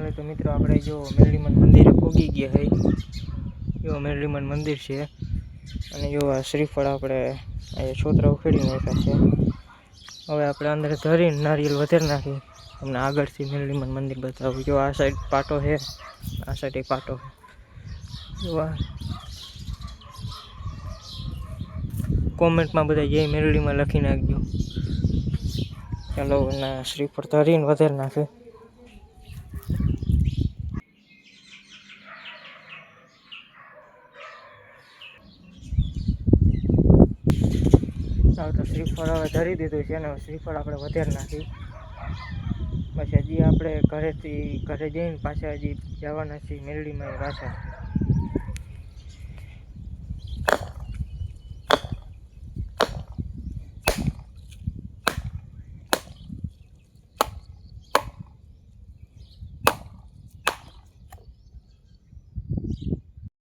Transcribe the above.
અત્યારે તો મિત્રો આપણે જો મેરડીમન મંદિરે પહોંચી ગયા હઈ. જો મેરડીમન મંદિર છે અને જો આ શ્રીફળ આપણે અહીંયા છોતરા ઉખેડી નાખ્યા છે. હવે આપણે અંદર ધરીને નારિયેલ વધારી નાખી તમને આગળથી મેરડીમન મંદિર બતાવું. જો આ સાઈડ પાટો છે, આ સાઈડ એક પાટો છે. જો કોમેન્ટમાં બધા જય મેરડીમાં લખી નાખજો. ચાલો ના શ્રીફળ ધરીને વધારી નાખે. તો શ્રીફળ હવે ધરી દીધું છે અને શ્રીફળ આપણે વધારી નાખી. પછી હજી આપણે ઘરે જઈને પાછા હજી જવાના છીએ મેરડીમાં પાછા.